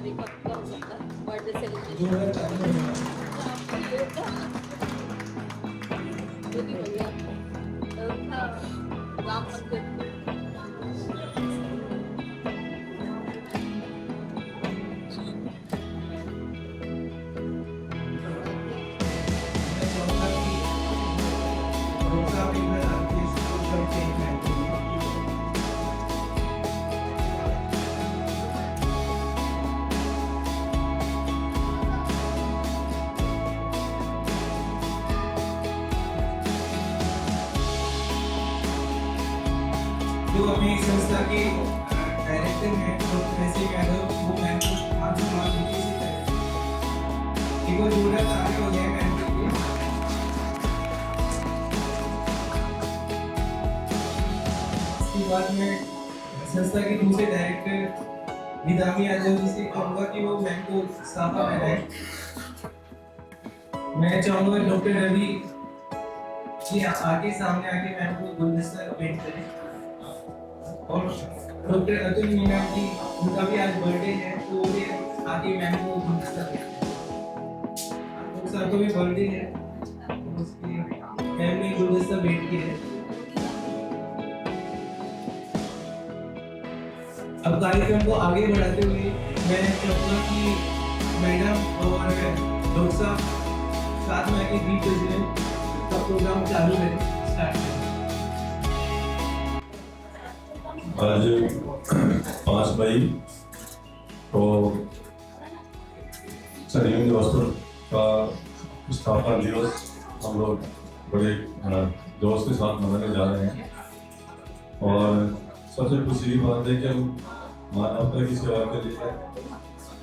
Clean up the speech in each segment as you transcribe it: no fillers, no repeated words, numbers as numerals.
कब हो सकता है बर्थडे सेलिब्रेशन जो भी भैया था राम मंदिर जो अपनी संस्था के डायरेक्टर हैं प्रोफेसर यादव वो मैम को आज मान लीजिए इसी तरह एक वो जोड़ा तारे हो गए मैम के इसके बाद में संस्था के दूसरे डायरेक्टर निदामी यादव जी से कहूँगा कि वो मैम को साफा बनाए। मैं चाहूँगा डॉक्टर रवि जी आके सामने आके मैम को गुलदस्ता पेंट करें और डॉक्टर अतुल मीना जी उनका भी आज बर्थडे है तो वो भी आगे मैम को गुलदस्ता देते हैं। सर को भी बर्थडे है तो उसकी मैम ने गुलदस्ता भेंट किया है। अब कार्यक्रम को आगे बढ़ाते हुए मैं चाहूँगा कि मैडम और डॉक्टर साहब साथ में आके 20 बजे का प्रोग्राम चालू करें स्टार्ट करें। आज 5 मई को संजीवनी हॉस्पिटल का स्थापना दिवस हम लोग बड़े जोश के साथ मनाने जा रहे हैं और सबसे खुशी की बात है कि हम मानवता की सेवा के लिए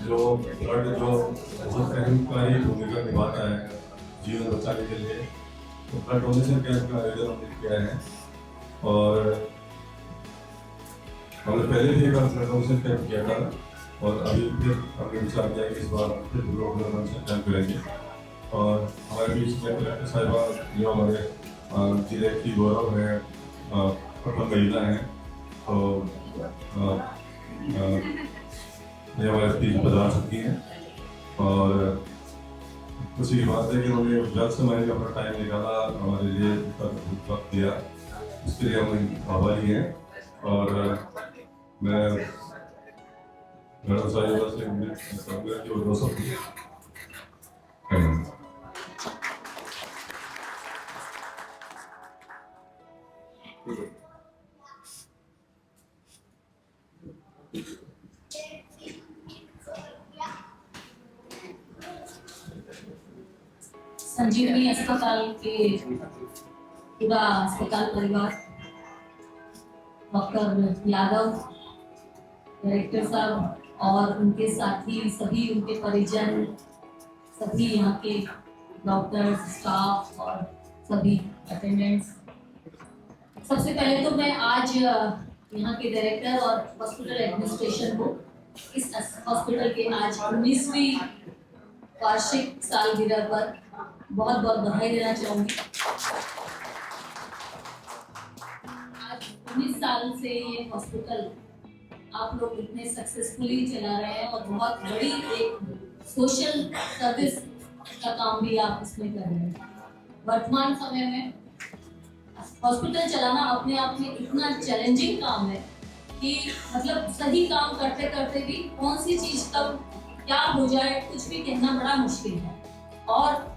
जो ब्लड जो बहुत अहमकारी भूमिका निभाता है जीवन बचाने के लिए तो ब्लड डोनेशन कैंप का आयोजन हमने किया है और हमने पहले भी एक बार ब्लड डोनेशन कैंप किया था और अभी फिर हमने विचार किया कि इस बार फिर ब्लड डोनेशन कैंप करेंगे और हमारे बीच में कलेक्टर साहिबा जो हमारे जिले की गौरव है प्रथम महिला हैं तो ये हमारे स्पीच बता सकती हैं और खुशी की बात है कि उन्होंने जल्द समय में अपना टाइम निकाला हमारे लिए वक्त दिया इसके लिए हम आभारी हैं और मैं मैडम साहिबा से उम्मीद करूँगा कि वो सब संजीवनी अस्पताल के पूरा अस्पताल परिवार डॉक्टर यादव डायरेक्टर साहब और उनके साथी सभी उनके परिजन सभी यहाँ के डॉक्टर्स स्टाफ और सभी अटेंडेंट्स सबसे पहले तो मैं आज यहाँ के डायरेक्टर और हॉस्पिटल एडमिनिस्ट्रेशन को इस हॉस्पिटल के आज 19वीं वार्षिक सालगिरह पर बहुत बहुत बधाई देना चाहूंगी। आज 19 साल से ये हॉस्पिटल आप लोग इतने सक्सेसफुली चला रहे हैं और बहुत बड़ी एक सोशल सर्विस का काम भी आप इसमें कर रहे हैं। वर्तमान समय में हॉस्पिटल चलाना अपने आप में इतना चैलेंजिंग काम है कि मतलब सही काम करते करते भी कौन सी चीज कब क्या हो जाए कुछ भी कहना बड़ा मुश्किल है और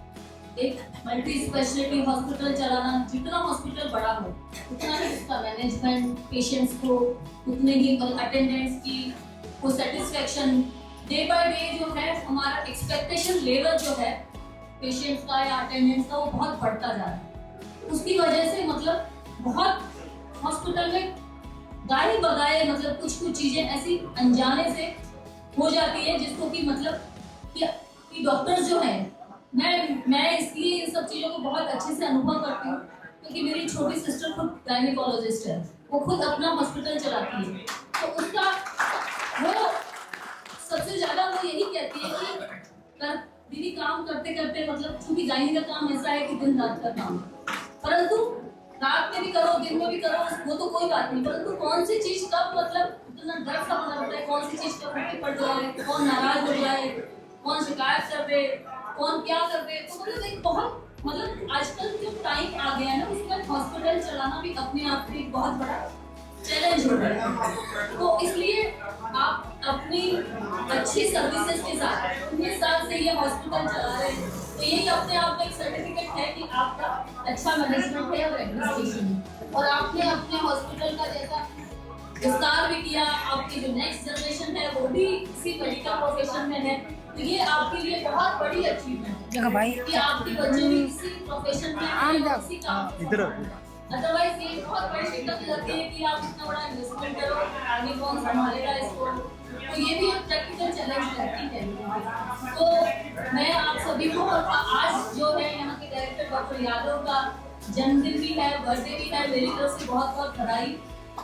एक मल्टी स्पेशलिटी हॉस्पिटल चलाना जितना हॉस्पिटल बड़ा हो उतना ही उसका मैनेजमेंट पेशेंट्स को उतने ही अटेंडेंट्स की वो सेटिस्फेक्शन डे बाय डे जो है हमारा एक्सपेक्टेशन लेवल जो है पेशेंट्स का या अटेंडेंट्स का वो बहुत बढ़ता जा रहा है। उसकी वजह से मतलब बहुत हॉस्पिटल में गाय बगाए मतलब कुछ चीजें ऐसी अनजाने से हो जाती है जिसको कि मतलब कि डॉक्टर्स जो है मैं इसलिए इन सब चीजों को बहुत अच्छे से अनुभव करती हूँ क्योंकि मेरी छोटी सिस्टर खुद गायनेकोलॉजिस्ट है, वो खुद अपना हॉस्पिटल चलाती है तो उसका वो सबसे ज्यादा वो यही कहती है कि दीदी काम करते करते मतलब क्योंकि गायनी का काम ऐसा है कि दिन रात का काम है परंतु रात में भी करो दिन में भी करो वो तो कोई बात नहीं परंतु कौन सी चीज कब मतलब इतना डर सा बना होता है कौन सी चीज का फर्क पड़ जाए, कौन नाराज हो जाए, कौन शिकायत कर दे, कौन क्या कर दे। तो मतलब एक बहुत मतलब आजकल जो टाइम आ गया है ना, उसमें हॉस्पिटल चलाना भी अपने आप में एक बहुत बड़ा चैलेंज हो रहा है। तो इसलिए आप अपनी अच्छी सर्विसेज के साथ 19 साल से ये हॉस्पिटल चला रहे हैं, तो यही अपने आप में एक सर्टिफिकेट है कि आपका अच्छा मैनेजमेंट है और एडमिनिस्ट्रेशन है। और आपने अपने हॉस्पिटल का जैसा विस्तार भी किया, आपकी जो नेक्स्ट जनरेशन है वो भी इसी मेडिकल प्रोफेशन में है, तो ये आपके लिए बहुत बड़ी अचीवमेंट है कि आपके बच्चे भी इसी प्रोफेशन में हैं, इसी काम। अदरवाइज ये बहुत बड़ी दिक्कत लगती है कि आप इतना बड़ा इन्वेस्टमेंट करो, आगे कौन संभालेगा इसको, तो ये भी एक प्रैक्टिकल चैलेंज रहती है। तो मैं आप सभी को, और आज जो है यहाँ के डायरेक्टर डॉक्टर यादव का जन्मदिन भी है, बर्थडे भी है, मेरी तरफ से बहुत बहुत बधाई।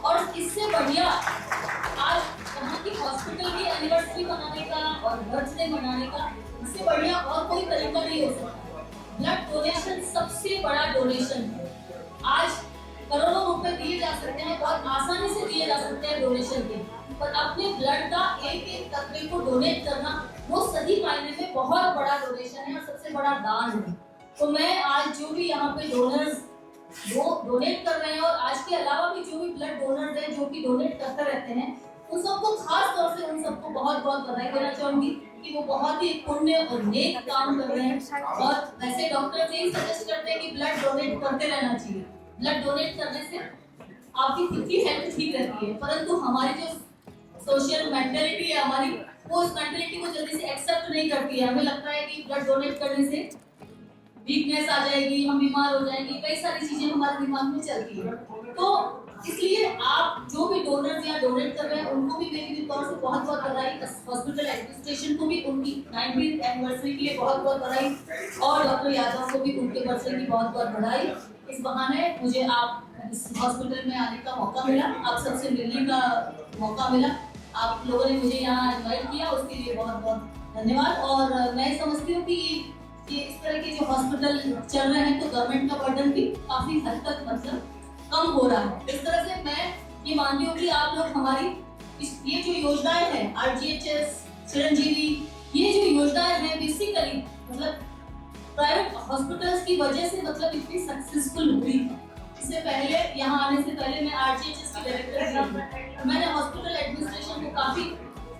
और इससे बढ़िया आज यहाँ की हॉस्पिटल की एनिवर्सरी मनाने का और बर्थडे मनाने का इससे बढ़िया और कोई तरीका नहीं हो सकता। ब्लड डोनेशन सबसे बड़ा डोनेशन है। आज करोड़ों रुपए दिए जा सकते हैं, बहुत आसानी से दिए जा सकते हैं डोनेशन के, पर अपने ब्लड का एक एक कतरे को डोनेट करना वो सही मायने में बहुत बड़ा डोनेशन है और सबसे बड़ा दान है। तो मैं आज जो भी यहाँ पे डोनर्स वो डोनेट कर रहे हैं, और आज के अलावा भी जो भी ब्लड डोनर्स हैं जो कि डोनेट करते रहते हैं, उन सबको खास तौर से उन सबको बहुत बहुत बधाई देना चाहूंगी कि वो बहुत ही पुण्य और नेक काम कर रहे हैं। और वैसे डॉक्टर यही सजेस्ट करते हैं कि ब्लड डोनेट करते रहना चाहिए। ब्लड डोनेट करने से आपकी खुद की हेल्थ ठीक रहती है, परंतु हमारी जो सोशल मेंटालिटी है हमारी, वो उस मेंटालिटी को जल्दी से एक्सेप्ट नहीं करती है। हमें लगता है कि ब्लड डोनेट करने से वीकनेस आ जाएगी, हम बीमार हो जाएंगे, कई सारी चीजें हमारे दिमाग में चलती है। तो इसलिए आप जो भी डोनर्स या डोनेट कर रहे हैं उनको भी मेरी तौर से बहुत बहुत बधाई। हॉस्पिटल एडमिनिस्ट्रेशन को भी उनकी 90th एनिवर्सरी के लिए बहुत बहुत बधाई, और डॉक्टर यादव को भी उनके बर्थडे की बहुत बहुत बधाई। इस बहाने मुझे आप इस हॉस्पिटल में आने का मौका मिला, आप सबसे मिलने का मौका मिला, आप लोगों ने मुझे यहाँ इन्वाइट किया, उसके लिए बहुत बहुत धन्यवाद। और मैं समझती हूँ कि ये इस तरह के जो हॉस्पिटल चल रहे हैं तो गवर्नमेंट का बर्डन भी काफी हद तक मतलब कम हो रहा है। इस तरह से मैं ये मानती हूँ कि आप लोग हमारी ये जो योजनाएं हैं RGHS, चिरंजीवी, ये जो योजनाएं हैं बेसिकली मतलब प्राइवेट हॉस्पिटल्स की वजह से मतलब इतनी सक्सेसफुल हुई। इससे पहले यहाँ आने से पहले मैं RGHS की डायरेक्टर थी, मैंने हॉस्पिटल एडमिनिस्ट्रेशन को काफी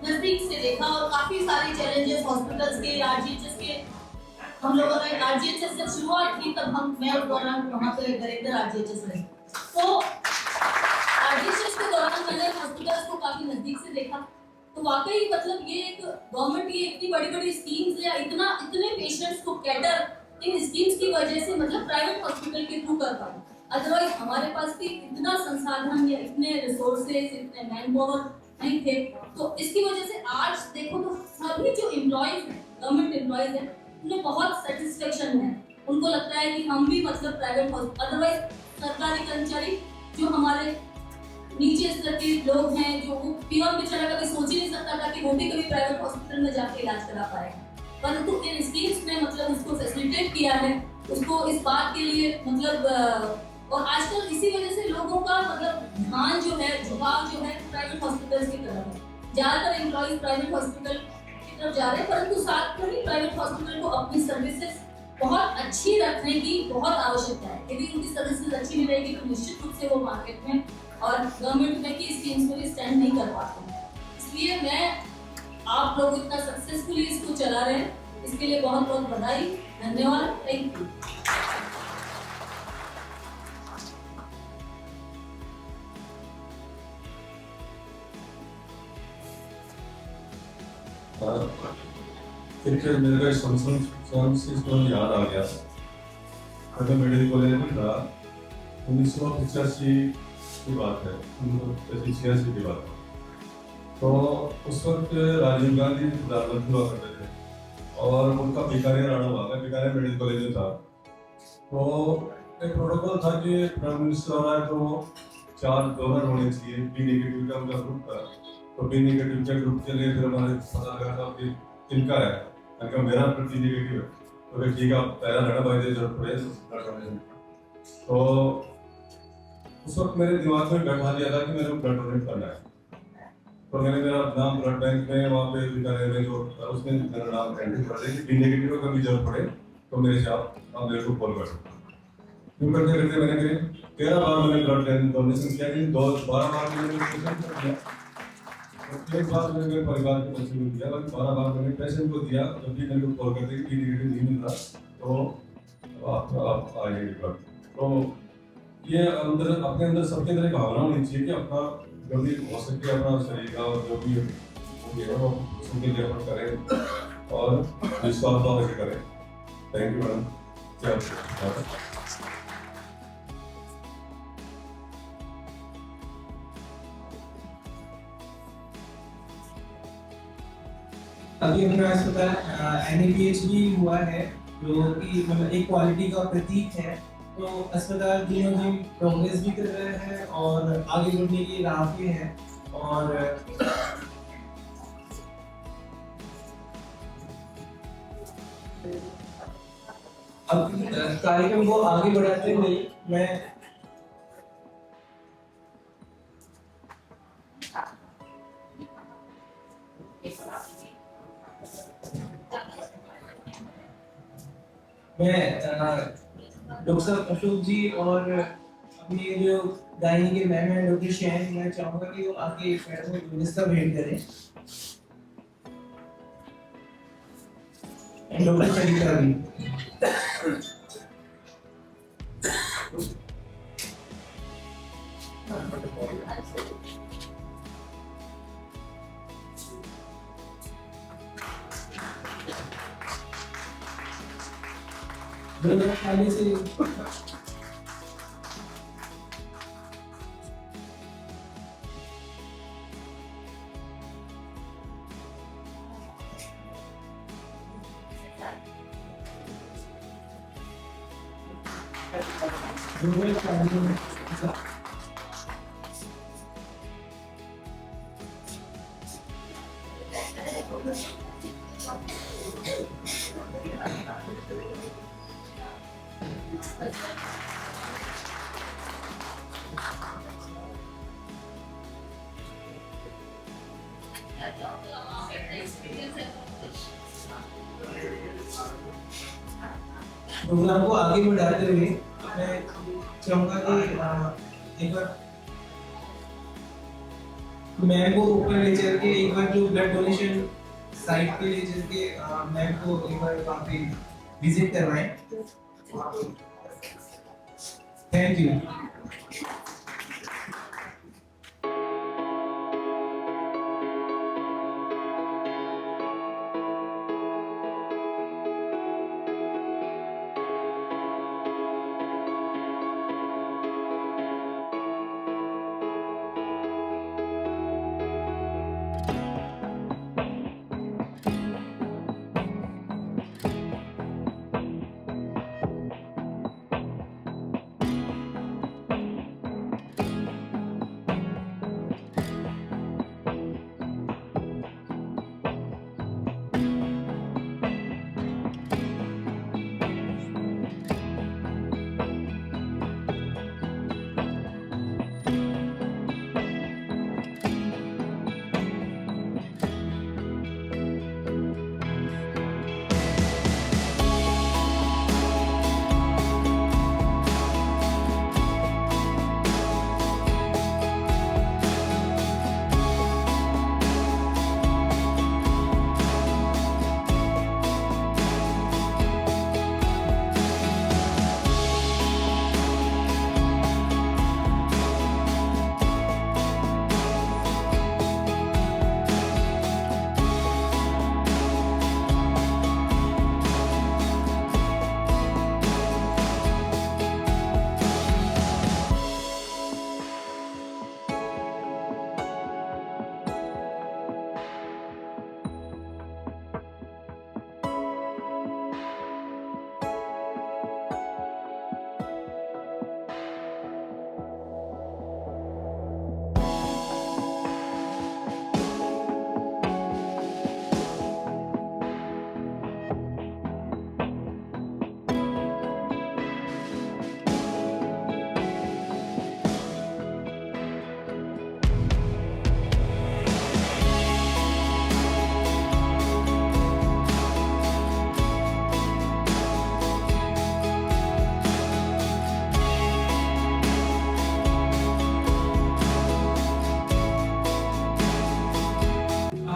नजदीक से देखा और काफी सारे चैलेंजेस हॉस्पिटल्स के RGHS के, हम लोगों ने RGHS से शुरुआत की, तब मैं उस दौरान वहाँ पे डायरेक्टर RGHS रही। तो RGHS के दौरान मैंने हॉस्पिटल्स को काफी नजदीक से देखा, तो वाकई मतलब ये एक गवर्नमेंट की इतनी बड़ी बड़ी स्कीम्स या इतने पेशेंट्स को कैटर इन स्कीम्स की वजह से मतलब प्राइवेट हॉस्पिटल के थ्रू कर पाए। अदरवाइज हमारे पास भी इतना संसाधन या इतने रिसोर्सेज, इतने मैन पावर नहीं थे। तो इसकी वजह से आज देखो तो सभी जो एम्प्लॉइज हैं, गवर्नमेंट एम्प्लॉइज हैं, उन्हें बहुत सेटिस्फेक्शन है। उनको लगता है कि हम भी मतलब प्राइवेट हॉस्पिटल, अदरवाइज सरकारी कर्मचारी जो हमारे नीचे स्तर के लोग हैं, जो पीएम बेचारा कभी सोच ही नहीं सकता था कि वो भी कभी प्राइवेट हॉस्पिटल में जाके इलाज करा पाएगा, परंतु इन स्कीम्स ने मतलब उसको फैसिलिटेट किया है, उसको इस बात के लिए मतलब और आजकल इसी वजह से लोगों का मतलब ध्यान जो है, झुकाव जो है प्राइवेट हॉस्पिटल की तरफ है। ज्यादातर एम्प्लॉइज प्राइवेट हॉस्पिटल की तरफ जा रहे हैं, परंतु साथ में ही प्राइवेट हॉस्पिटल को अपनी सर्विसेज बहुत अच्छी रखने की बहुत आवश्यकता है। यदि उनकी सर्विसेज अच्छी नहीं रहेगी तो निश्चित रूप से वो मार्केट में और गवर्नमेंट में की स्कीम्स को भी स्टैंड नहीं कर पाते हैं। इसलिए मैं आप लोग इतना सक्सेसफुली इसको चला रहे हैं, इसके लिए बहुत बहुत बधाई, धन्यवाद, थैंक यू। फिर मेरे को संस्मरण याद आ गया। मैं मेडिकल कॉलेज में था, 1985 की बात है, 1986 की बात है। तो उस वक्त राजीव गांधी प्रधानमंत्री हुआ करते थे और उनका बीकानेर आना हुआ, मैं बीकानेर मेडिकल कॉलेज में था। तो एक प्रोटोकॉल था कि प्राइम मिनिस्टर हो रहा है तो 4 डोनर होने चाहिए, बी नेगेटिव का उनका ग्रुप था। तो बी नेगेटिव के ग्रुप के लिए फिर हमारे पता लगा था कि इनका है, क्योंकि मेरा बी नेगेटिव है, तो फिर ठीक है पहला लड़ा भाई दे जरूरत पड़े। तो उस वक्त मेरे दिमाग में बैठा दिया था कि मेरे को ब्लड डोनेट करना है। तो मैंने मेरा नाम ब्लड बैंक में वहाँ पे बीकानेर में जो उसमें मेरा नाम एंट्री कर दी कि बी नेगेटिव का कभी जरूरत पड़े तो मेरे से आप मेरे को कॉल कर सकते यूँ करते करते मैंने करीब 13 बार मैंने ब्लड डोनेशन किया, लेकिन 12 बार मैंने पेशेंट को दिया। एक बार मैंने मेरे परिवार के बच्चे को दिया, बाकी 12 बार मैंने पेशेंट को दिया। जब भी मेरे को कॉल करते कि नेगेटिव नहीं मिल रहा तो आप आइए ब्लड। तो ये अंदर अपने अंदर सबके अंदर एक भावना होनी चाहिए कि अपना जो भी हो सके अपना शरीर का जो भी हो गया वो उसके लिए अपन करें और जिसको आप वैसे करें। Thank you madam. अभी अपना अस्पताल NABH भी हुआ है जो कि मतलब एक क्वालिटी का प्रतीक है। तो अस्पताल दिनों दिन प्रोग्रेस भी कर रहे हैं और आगे बढ़ने की राह पे है। और अब कार्यक्रम को आगे बढ़ाते हुए मैं डॉक्टर अशोक जी और अपनी जो गायनी के मैम है डॉक्टर शैन, मैं चाहूंगा कि वो आगे मैडम को गुलदस्ता भेंट करें। डॉक्टर चरित्रा भी खाने से प्रोग्राम को आगे बढ़ाते हुए मैं चाहूंगा कि एक बार मैम को ऊपर ले चल के एक बार जो ब्लड डोनेशन साइट पे ले चल के मैम को एक बार वहाँ पे विजिट करवाएं। Thank you.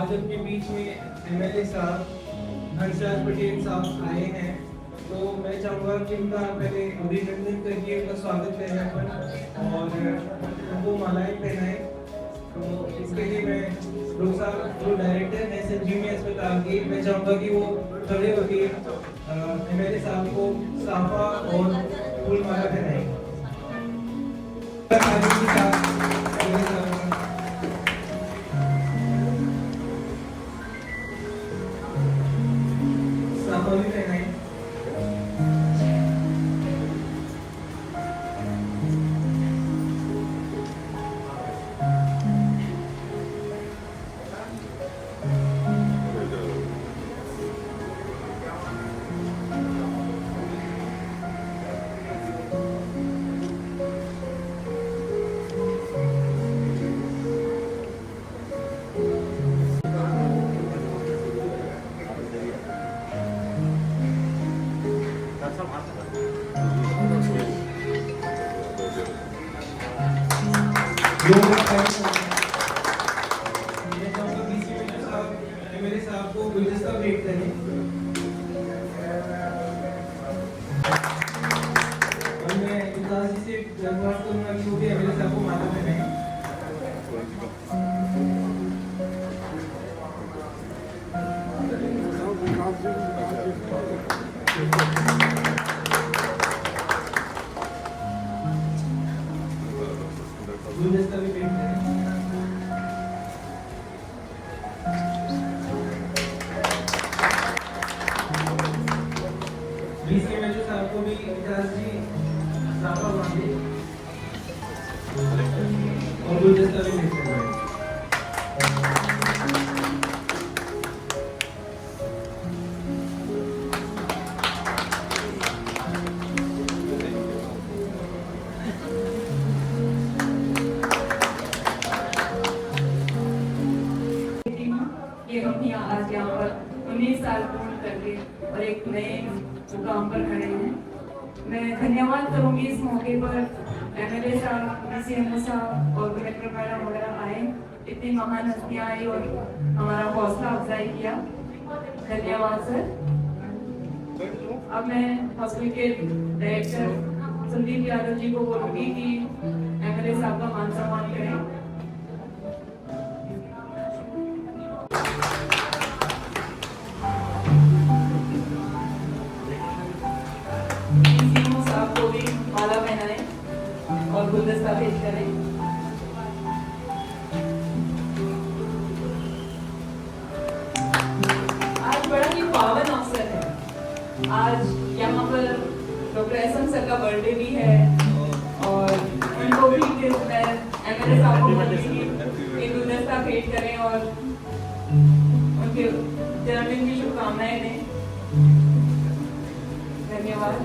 आज अपने बीच में एमएलए साहब हर्षराज पटेल साहब आए हैं, तो मैं चाहूँगा कि उनका पहले अभिनंदन करके उनका स्वागत करें अपन और उनको मालाएं पहनाएं। तो इसके लिए मैं लोग साहब जो डायरेक्टर हैं संजीवनी अस्पताल के, मैं चाहूँगा कि वो खड़े होकर एमएलए साहब को साफा और फूल माला पहनाएं। साफा भी पहनाएं। मेरे साहब को गुलदस्ता भेंट करें और मैं विकास जी से धन्यवाद करूंगा कि वो भी मेरे साहब को माला पहनाएं। गुलदस्ता भी भेंट करें। बीच के मैचों साहब को भी विकास जी साफा बांधे और गुलदस्ता भी भेंट करें। कि हम आज यहाँ पर 19 साल पूर्ण करके और एक नए मुकाम पर खड़े हैं। मैं धन्यवाद करूँगी इस मौके पर एमएलए साहब, डीसीएमओ साहब और कलेक्टर मैडम वगैरह आए, इतनी महान हस्तियाँ आई और हमारा हौसला अफजाई किया। धन्यवाद सर। अब मैं हॉस्पिटल के डायरेक्टर संदीप यादव जी को बोलूँगी कि एमएलए साहब का मान सम्मान करें। को भी माला पहनाएं और गुलदस्ता भेंट करें। आज बड़ा ही पावन अवसर है। आज यहाँ पर डॉक्टर एसएम सर का बर्थडे भी है और उनको भी एमएलए साहब को बोलूंगी कि गुलदस्ता भेंट करें और उनके जन्मदिन की शुभकामनाएं दें। धन्यवाद।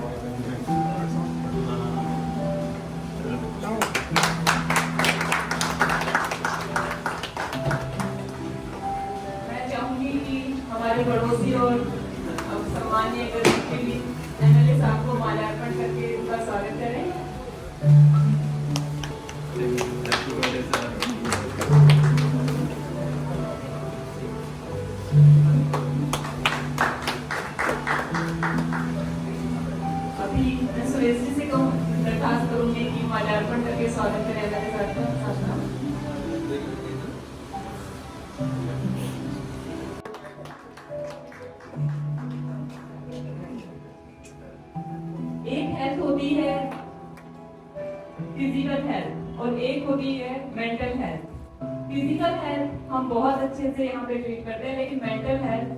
हमारे पड़ोसी और सम्मानीय एमएलए साहब को माल्यार्पण करके उनका स्वागत करें। अभी मैं सुरेश जी से दरखास्त करूंगी कि माल्यार्पण करके स्वागत करें एमएलए साहब का। एक हेल्थ होती है फिजिकल हेल्थ और एक होती है मेंटल हेल्थ। फिजिकल हेल्थ हम बहुत अच्छे से यहाँ पे ट्रीट करते हैं, लेकिन मेंटल हेल्थ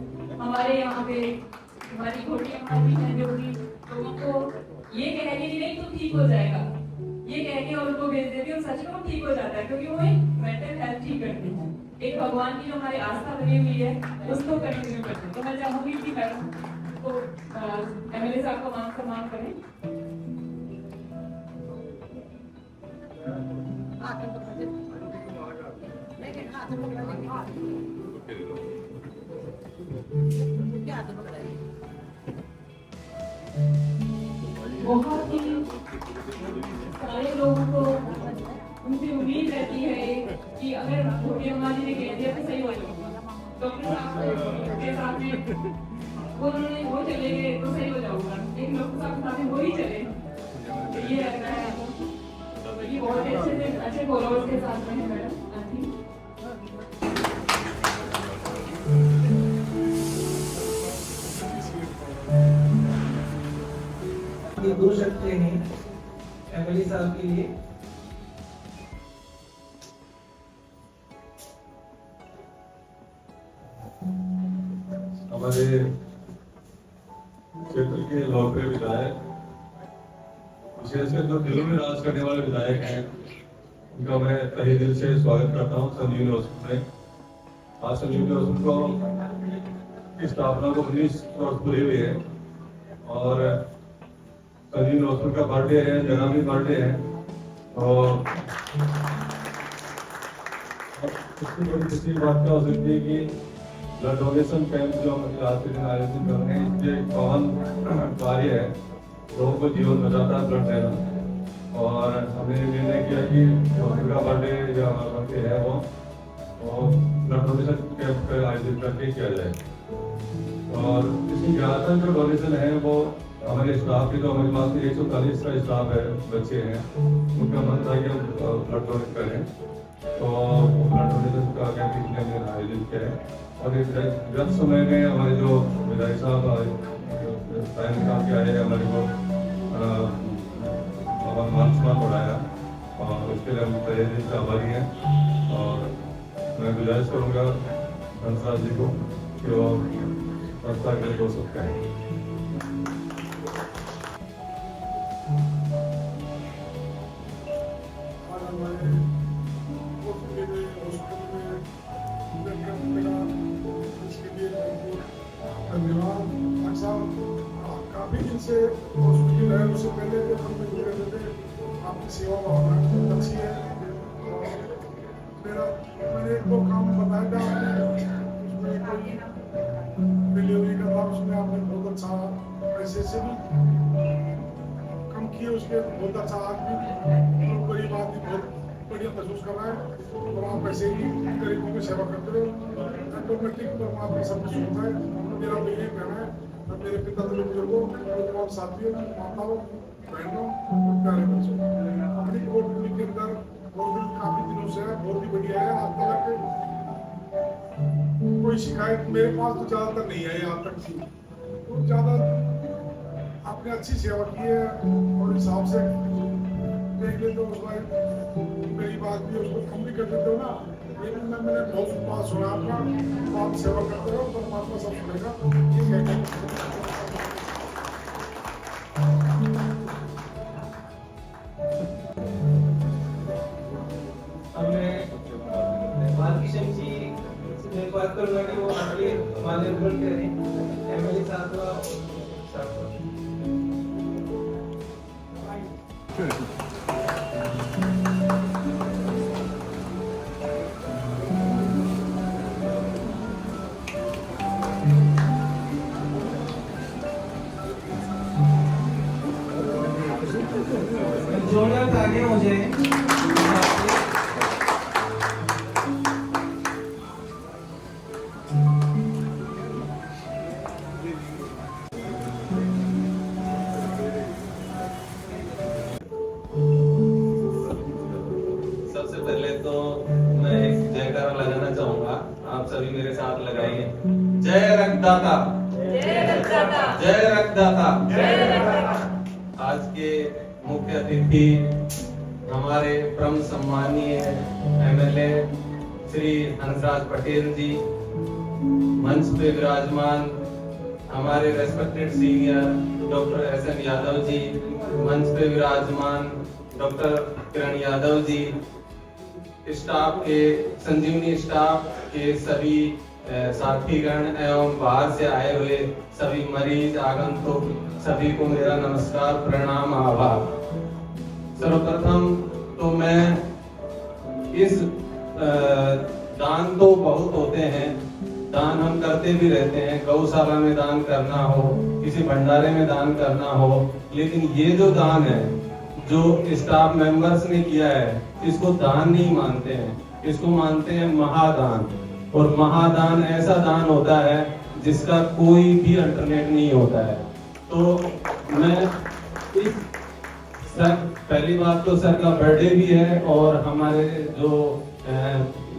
हमारे यहाँ पे हमारी छोटी हमारी है जो कि लोगों को ये कह रही नहीं तो ठीक हो जाएगा, ये कह के और उनको भेज देती है और सच में ठीक हो जाता है, क्योंकि वो मेंटल हेल्थ ठीक करती है। एक भगवान की जो हमारी आस्था बनी हुई है उसको कंटिन्यू करते हैं। तो मैं चाहूंगी कि मैडम को एमएलए साहब का मान सम्मान करें। बहुत ही सारे लोगों को उनसे उम्मीद रहती है कि अगर छोटी अम्मा जी ने कह दिया तो सही होगा, डॉक्टर साहब के साथ में वो चले गए तो सही हो जाऊंगा, लेकिन डॉक्टर साहब के साथ में वो ही चले, तो ये लगता है ये बहुत अच्छे से अच्छे फॉलोअर्स के साथ में है मैडम। ये 2 शब्द हैं एमएलए साहब के लिए। हमारे क्षेत्र के लोकप्रिय विधायक, विशेषकर जो दिलों में राज करने वाले विधायक हैं, उनका मैं तहे दिल से स्वागत करता हूँ संजीवनी हॉस्पिटल में। आज संजीवनी हॉस्पिटल को की स्थापना को 19 वर्ष पूरे हुए हैं और संजीवनी हॉस्पिटल का बर्थडे है, मेरा भी बर्थडे है और इसकी बड़ी खुशी बात क्या हो सकती है कि ब्लड डोनेशन कैंप जो हम आज के दिन आयोजित कर रहे हैं, इससे पावन कार्य है, लोगों को जीवन बचाता है ब्लड देना। और हमने निर्णय किया कि हॉस्पिटल का बर्थडे जो हमारा बर्थडे है वो ब्लड डोनेशन कैंप आयोजित करके किया जाए। और इसमें ज़्यादातर जो डोनेशन है वो हमारे स्टाफ के, जो हमारे पास 140 का स्टाफ है, बच्चे हैं, उनका मन था कि हम ब्लड डोनेट करें, तो ब्लड डोनेशन का कैंप इसने हमने आयोजित किया है। और एक गत समय में हमारे जो विधायक साहब टाइम निकाल के आए, हमारे को मान सम्मान बढ़ाया और उसके लिए हम तहे दिल से आभारी हैं। और मैं गुजारिश करूँगा हंसराज जी को कि वो संस्था के लिए हो सकते हैं। धन्यवाद। अच्छा, काफी दिन से हॉस्पिटल है, उससे पहले जब हम जुड़े हुए थे, आपकी सेवा भावना बहुत अच्छी है। मैंने 1-2 काम बताया था आपने, उसमें कोई डिलीवरी का था, उसमें आपने बहुत अच्छा पैसे से भी कम किए, उसके बहुत अच्छा आदमी गरीब आदमी बहुत बढ़िया महसूस कर रहा है और आप ऐसे ही गरीबों की सेवा करते रहो, ऑटोमेटिक परमात्मा सब कुछ होता है। मेरा भी यही कहना है, मेरे पिता तो बुजुर्गों और साथियों, माताओं, बहनों और प्यारे बच्चों, अपनी कोर्ट के अंदर बहुत काफी दिनों से है, बहुत ही बढ़िया है। आज तक कोई शिकायत मेरे पास तो ज्यादातर नहीं आई आज तक की, तो ज्यादा आपने अच्छी सेवा की है और हिसाब से देख ले तो मेरी बात भी उसको कम भी कर देते हो ना, लेकिन मैंने बहुत बात सुना आपका, आप सेवा करते रहो, परमात्मा सब सुनेगा। ठीक है। अब मैं बालकिशन जी से बात करूँगा कि वो आगे माल्यार्पण करें एमएलए साहब का। जोड़कर आगे हो जाए। सबसे पहले तो मैं एक जयकारा लगाना चाहूंगा, आप सभी मेरे साथ लगाइए। जय रक्तदाता, जय रक्तदाता, जय रक्तदाता, जय रक्तदाता। आज के मुख्य अतिथि हमारे परम सम्मानीय एमएलए श्री हंसराज पटेल जी, मंच पे विराजमान हमारे respected senior doctor SN Yadav ji, मंच पे विराजमान डॉक्टर किरण यादव जी, स्टाफ के संजीवनी स्टाफ के सभी साथीगण एवं बाहर से आए हुए सभी मरीज आगंतुक सभी को मेरा नमस्कार, प्रणाम, आभार। सर्वप्रथम तो मैं इस दान तो बहुत होते हैं, दान हम करते भी रहते हैं, गौशाला में दान करना हो, किसी भंडारे में दान करना हो, लेकिन ये जो दान है जो स्टाफ मेंबर्स ने किया है, इसको दान नहीं मानते हैं, इसको मानते हैं महादान। और महादान ऐसा दान होता है जिसका कोई भी अल्टरनेट नहीं होता है। तो मैं इस सर, पहली बात तो सर का बर्थडे भी है और हमारे जो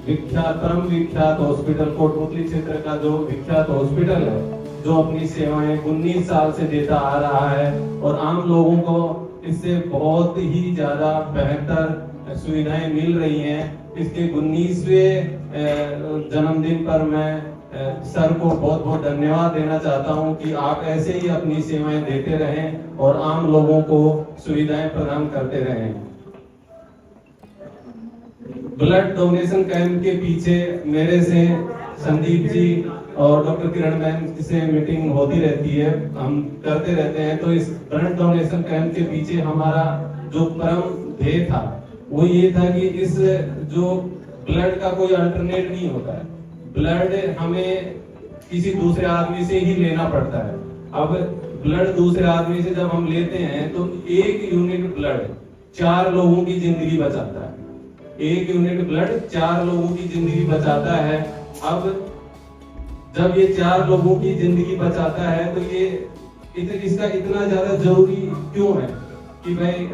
विख्यात परम विख्यात हॉस्पिटल कोटपुतली क्षेत्र का जो विख्यात हॉस्पिटल है, जो अपनी सेवाएं 19 साल से देता आ रहा है और आम लोगों को इससे बहुत ही ज्यादा बेहतर सुविधाएं मिल रही हैं। इसके 19वें जन्मदिन पर मैं सर को बहुत बहुत धन्यवाद देना चाहता हूं कि आप ऐसे ही अपनी सेवाएं देते रहें और आम लोगों को सुविधाएं प्रदान करते रहें। ब्लड डोनेशन कैंप के पीछे मेरे से संदीप जी और डॉक्टर किरण मैम से मीटिंग होती रहती है, हम करते रहते हैं। तो इस ब्लड डोनेशन कैंप के पीछे हमारा जो परम ध्येय था वो ये था कि इस जो ब्लड का कोई अल्टरनेट नहीं होता है, ब्लड हमें किसी दूसरे आदमी से ही लेना पड़ता है। अब ब्लड दूसरे आदमी से जब हम लेते हैं तो 1 यूनिट ब्लड 4 लोगों की जिंदगी बचाता है। 1 यूनिट ब्लड 4 लोगों की जिंदगी बचाता है। अब जब ये 4 लोगों की जिंदगी बचाता है तो ये इसका इतना ज्यादा जरूरी क्यों है कि भाई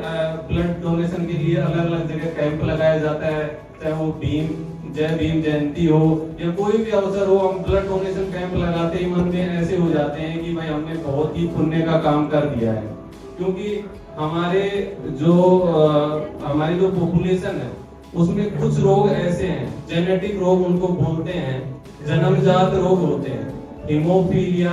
ब्लड डोनेशन के लिए अलग अलग जगह कैंप लगाया जाता है, चाहे वो जय भीम जयंती हो या कोई भी अवसर हो, हम ब्लड डोनेशन कैंप लगाते ही मन में ऐसे हो जाते हैं कि भाई हमने बहुत ही पुण्य का काम कर दिया है। क्योंकि हमारी जो पॉपुलेशन है उसमें कुछ रोग ऐसे हैं, जेनेटिक रोग उनको बोलते हैं, जन्मजात रोग होते हैं, हीमोफीलिया,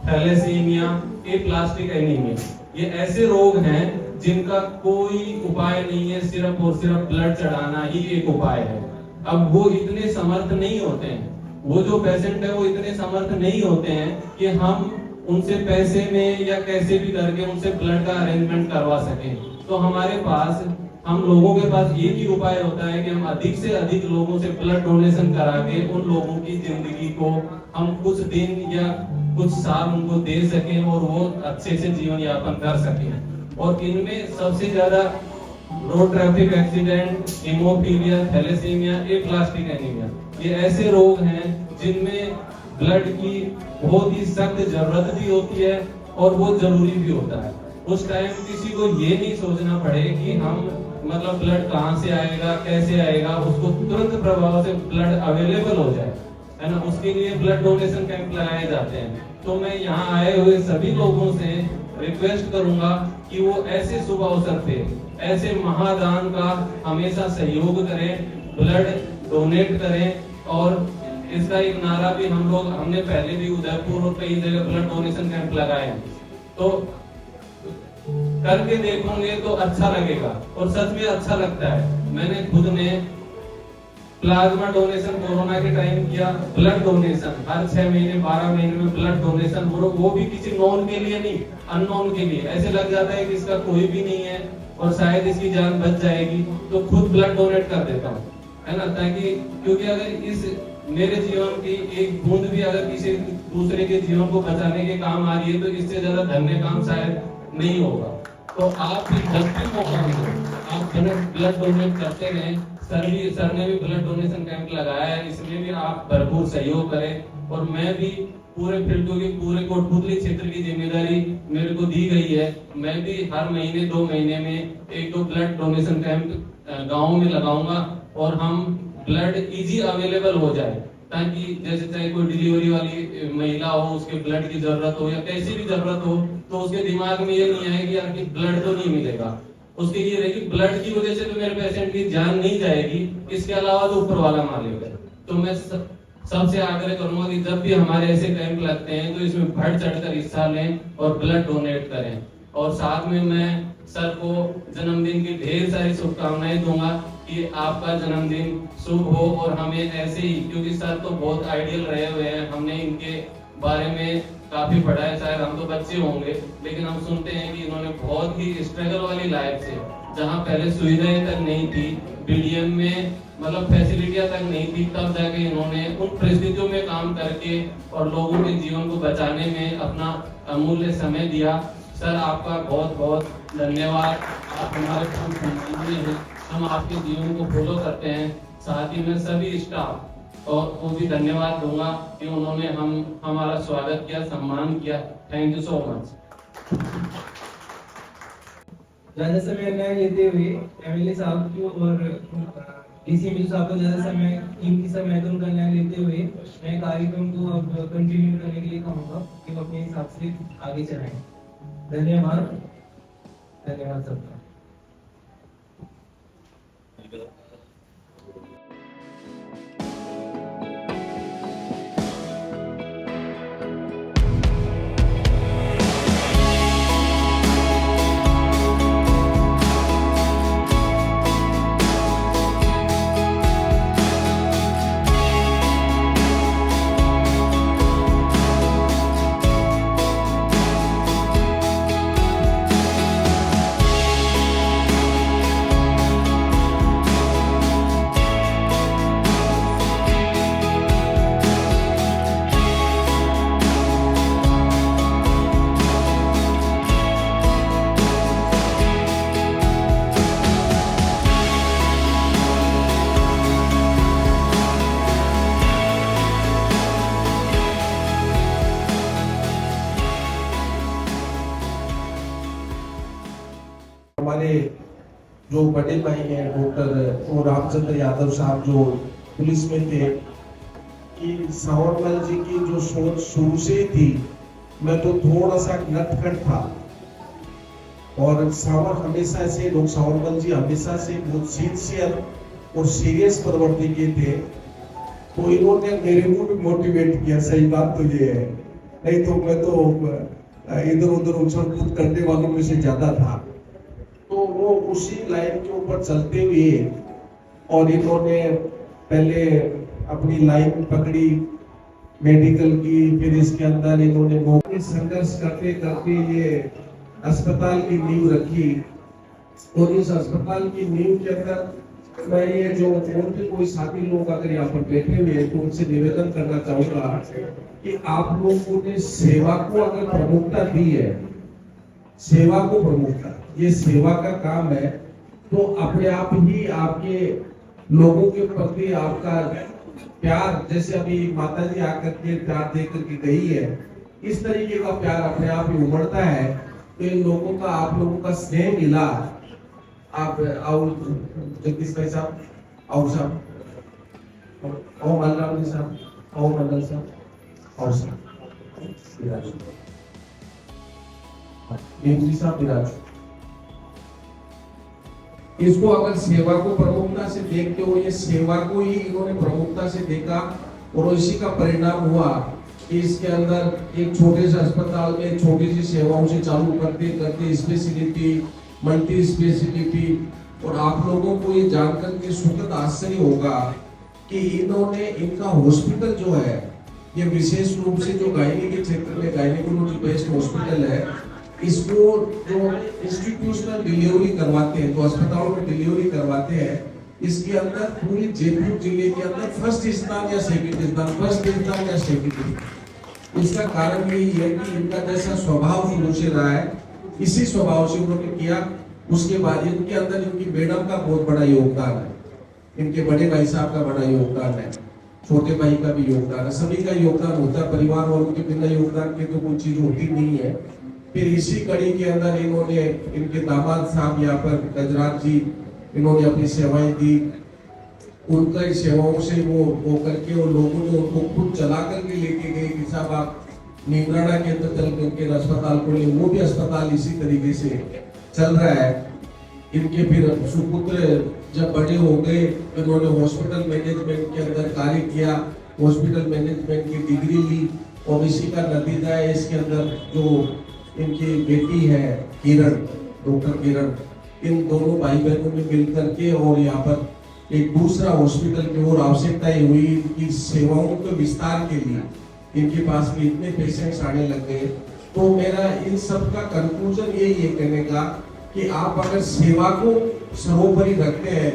थैलेसीमिया, एप्लास्टिक एनीमिया। ये ऐसे रोग हैं जिनका कोई उपाय नहीं है, सिर्फ और सिर्फ ब्लड चढ़ाना ही एक उपाय है। अब वो इतने समर्थ नहीं होते हैं, वो जो पेशेंट है वो इतने समर्थ नहीं होते हैं कि हम उनसे पैसे में या कैसे भी करके उनसे ब्लड का अरेंजमेंट करवा सकें। तो हमारे पास, हम लोगों के पास एक ही उपाय होता है कि हम अधिक से अधिक लोगों से ब्लड डोनेशन करा के उन लोगों की जिंदगी को हम कुछ दिन या कुछ साल उनको दे सकें और वो अच्छे से जीवन यापन कर सकें। और इनमें सबसे ज्यादा road traffic accident, haemophilia, thalassaemia, aplastic anaemia, ये ऐसे रोग हैं जिनमें ब्लड की बहुत ही सख्त जरूरत भी होती है और वो जरूरी भी होता है। उस टाइम किसी को ये नहीं सोचना पड़े कि हम मतलब ब्लड कहाँ से आएगा, कैसे आएगा, उसको तुरंत प्रभाव से ब्लड अवेलेबल हो जाए, है ना। उसके लिए ब्लड डोनेशन कैंप लगाए जाते हैं। तो मैं यहाँ आए हुए सभी लोगों से रिक्वेस्ट करूंगा कि वो ऐसे शुभ अवसर पे ऐसे महादान का हमेशा सहयोग करें, ब्लड डोनेट करें। और इसका एक नारा भी हमने पहले भी उदयपुर और कई जगह ब्लड डोनेशन कैंप लगाए हैं, तो करके देखोगे तो अच्छा लगेगा और सच में अच्छा लगता है। मैंने खुद ने प्लाज्मा डोनेशन कोरोना के टाइम किया, ब्लड डोनेशन हर 6 महीने 12 महीने में ब्लड डोनेशन, वो भी किसी नॉन के लिए नहीं, अननोन के लिए। ऐसे लग जाता है कि इसका कोई भी नहीं है और शायद इसकी जान बच जाएगी, तो खुद ब्लड डोनेट कर देता हूँ, है ना। ताकि क्योंकि अगर इस मेरे जीवन की एक बूंद भी अगर किसी दूसरे के जीवन को बचाने के काम आ रही है तो इससे ज्यादा धन्य काम शायद नहीं होगा। तो आप भी जब भी मौका मिले आप ब्लड डोनेट करते रहें। सर ने भी ब्लड डोनेशन कैंप लगाया है, इसमें भी आप भरपूर सहयोग करें। और मैं भी पूरे फील्ड की पूरे कोटपुतली क्षेत्र की जिम्मेदारी मेरे को दी गई है, मैं भी हर महीने 2 महीने में 1-2 ब्लड डोनेशन कैंप गाँव में लगाऊंगा और हम ब्लड इजी अवेलेबल हो जाए, ताकि जैसे चाहे कोई डिलीवरी वाली महिला हो, उसके ब्लड की जरूरत हो या कैसी भी जरूरत हो, तो उसके दिमाग में ये नहीं आएगी यार कि ब्लड तो नहीं मिलेगा। उसके ये रहेगी ब्लड की वजह से तो मेरे पेशेंट की जान नहीं जाएगी, इसके अलावा तो ऊपर वाला मालिक है। तो मैं सबसे आग्रह करूंगा कि जब भी हमारे ऐसे कैंप लगते हैं तो इसमें बढ़ चढ़कर हिस्सा लें और ब्लड डोनेट करें। और साथ में मैं सर को जन्मदिन की ढेर सारी शुभकामनाएं दूंगा कि आपका जन्मदिन शुभ हो। और हमें ऐसे ही, क्योंकि सर तो बहुत आइडियल रहे हुए हैं, हमने इनके बारे में काफी पढ़ा है, शायद हम तो बच्चे होंगे लेकिन हम सुनते हैं कि इन्होंने बहुत ही स्ट्रगल वाली लाइफ से, जहां पहले सुविधाएं तक नहीं थी, बीडीएम में मतलब फैसिलिटियां तक नहीं थी, तब जाके इन्होंने उन परिस्थितियों में काम करके और लोगों के जीवन को बचाने में अपना अमूल्य समय दिया। सर आपका बहुत बहुत धन्यवाद, आप हमारे हैं, हम आपके जीवन को फॉलो करते हैं। साथ ही में सभी स्टाफ और वो भी धन्यवाद दूंगा कि उन्होंने हमारा स्वागत किया, सम्मान किया। Thank you so much. ज्यादा समय न लेते हुए एमएलए साहब को और डीसी मिल साहब को ज्यादा समय कीमती समय तो उनका न लेते हुए मैं कार्यक्रम को अब कंटिन्यू करने के लिए कहूँगा कि वो अपने हिसाब से आगे चलाएं। धन्यवाद सबका। हमारे जो बड़े भाई हैं डॉक्टर और रामचंद्र यादव साहब जो पुलिस में थे कि सावरमल जी की जो सोच शुरू से ही थी, मैं तो थोड़ा सा नटखट था और हमेशा से लोग सावरमल जी हमेशा से बहुत सिंसियर और सीरियस प्रवृत्ति के थे, तो इन्होंने मेरे को भी मोटिवेट किया। सही बात तो ये है, नहीं तो मैं तो इधर उधर उछल कूद करने वालों में से ज्यादा था। तो वो उसी लाइन के ऊपर चलते हुए और इन्होंने पहले अपनी लाइन पकड़ी मेडिकल की, फिर इसके अंदर इन्होंने संघर्ष करते करते ये अस्पताल की नींव रखी और इस अस्पताल की नींव के अंदर मैं ये जो और भी कोई साथी लोग अगर यहाँ पर बैठे हुए हैं तो उनसे निवेदन करना चाहूंगा कि आप लोगों ने सेवा को अगर प्रमुखता दी है, सेवा को प्रमुखता, ये सेवा का काम है, तो अपने आप ही आपके लोगों के प्रति आपका प्यार, जैसे अभी माता जी आकर के प्यार दे करके गई है, इस तरीके का प्यार अपने आप ही उमड़ता है। तो इन लोगों का, आप लोगों का स्नेह मिला। आप आओ जगदीश भाई साहब, आओ साहब, आओ मल्लाम जी साहब, आओ मंडल साहब, आओ साहब, जी साहब विराज। इसको अगर सेवा को प्रमुखता से देखते हो, ये सेवा को ही इन्होंने प्रमुखता से देखा और इसी का परिणाम हुआ कि इसके अंदर एक छोटे से अस्पताल में छोटी सी सेवाओं से चालू करते करते स्पेशलिटी, मल्टी स्पेशलिटी, और आप लोगों को ये जानकर के सुखद आश्चर्य होगा कि इन्होंने इनका हॉस्पिटल जो है, ये विशेष रूप से जो गायनी के क्षेत्र में गायनिकोलॉजी बेस्ड हॉस्पिटल है, इसको जो इंस्टीट्यूशनल डिलीवरी करवाते हैं, तो अस्पतालों में डिलीवरी करवाते हैं, इसके अंदर पूरी जयपुर जिले के अंदर फर्स्ट स्थान या सेकंड। इसका कारण यही है कि इनका जैसा स्वभाव शुरू से रहा है, इसी स्वभाव से उन्होंने किया। उसके बाद इनके अंदर इनकी मैडम का बहुत बड़ा योगदान है, इनके बड़े भाई साहब का बड़ा योगदान है, छोटे भाई का भी योगदान है, सभी का योगदान होता है। परिवार वालों के बिना योगदान के तो कोई चीज होती नहीं है। फिर इसी कड़ी के अंदर इन्होंने, इनके दामाद साहब यहाँ पर गजराज जी, इन्होंने अपनी सेवाएं दी। उनका सेवाओं से वो करके और लोगों ने उनको खुद चला करके लेके गए कि साहब आप नीमराना के अंदर चल करके अस्पताल खोले, वो भी अस्पताल इसी तरीके से चल रहा है। इनके फिर सुपुत्र जब बड़े हो गए, इन्होंने हॉस्पिटल मैनेजमेंट के अंदर कार्य किया, हॉस्पिटल मैनेजमेंट की डिग्री ली, और इसी का नतीजा है इसके अंदर जो इनकी बेटी है किरण, डॉक्टर किरण, इन दोनों भाई बहनों ने मिलकर के और यहाँ पर एक दूसरा हॉस्पिटल की ओर आवश्यकताएं हुई इनकी सेवाओं के विस्तार के लिए। इनके पास भी इतने पेशेंट्स आने लग गए। तो मेरा इन सब का कंक्लूजन यही है कहने का कि आप अगर सेवा को सर्वोपरि रखते हैं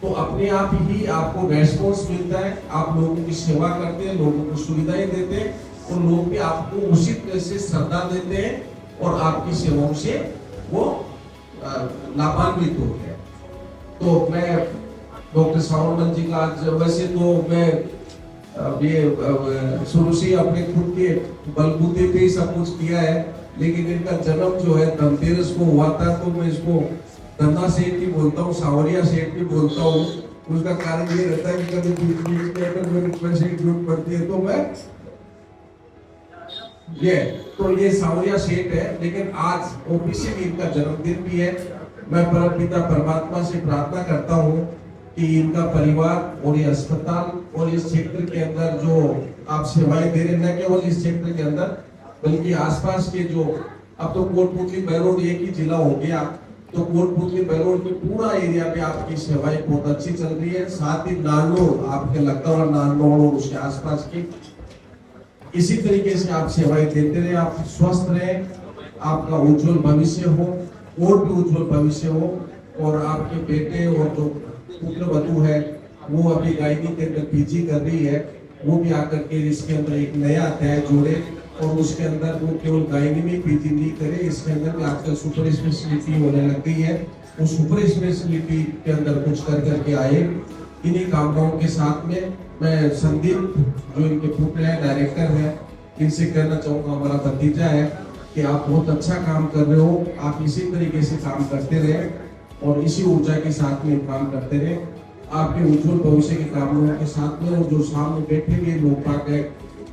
तो अपने आप ही आपको रेस्पॉन्स मिलता है। आप लोगों की सेवा करते हैं, लोगों को सुविधाएं देते हैं और लोग भी आपको उसी तरह से श्रद्धा देते हैं और आपकी सेवाओं से वो लाभान्वित होते हैं। तो मैं डॉक्टर सावरमल जी का आज, वैसे तो मैं अब ये शुरू से अपने खुद के बलबूते पे ही सब कुछ किया है, लेकिन इनका जन्म जो है धनतेरस को हुआ था, तो मैं इसको धन्ना सेठ भी बोलता हूँ, सावरिया सेठ भी बोलता हूँ। उसका कारण ये रहता है कि कभी बीच में अगर मेरे पैसे की जरूरत पड़ती है तो मैं ये सावरिया सेठ है। लेकिन आज ओबीसी में इनका जन्मदिन भी है। मैं परमपिता परमात्मा से प्रार्थना करता हूँ कि इनका परिवार और ये अस्पताल और इस क्षेत्र के अंदर जो आप सेवाएं दे रहे हैं, न केवल इस क्षेत्र के अंदर बल्कि आसपास के जो, अब तो कोटपुतली बहरोड एक ही जिला हो गया, तो कोटपुतली बहरोड के पूरा एरिया में आपकी सेवाएं बहुत अच्छी चल रही है। साथ ही नारनौल, आपके लगता हुआ नारनौल और उसके आसपास की इसी तरीके से आप सेवाएं देते रहे, आप स्वस्थ रहे, आपका उज्जवल भविष्य हो और भी उज्जवल भविष्य हो। और आपके बेटे और जो पुत्र वधू है वो अभी गायनी के अंदर पीजी कर रही है, वो भी आकर के इसके अंदर एक नया अध्याय जोड़े और उसके अंदर वो केवल गायनी में पीजी नहीं करे, इसके अंदर भी आजकल सुपर स्पेशलिटी होने लग गई है, वो सुपर स्पेशलिटी के अंदर कुछ कर करके आए। इन्हीं कामनाओं के साथ में मैं संदीप जो इनके पुत्र हैं, डायरेक्टर हैं, इनसे कहना चाहूँगा, हमारा भतीजा है, कि आप बहुत अच्छा काम कर रहे हो, आप इसी तरीके से काम करते रहे और इसी ऊर्जा के साथ में काम करते रहे। आपके उज्जवल भविष्य की कामनाओं के साथ में, और जो सामने बैठे हुए लोग है,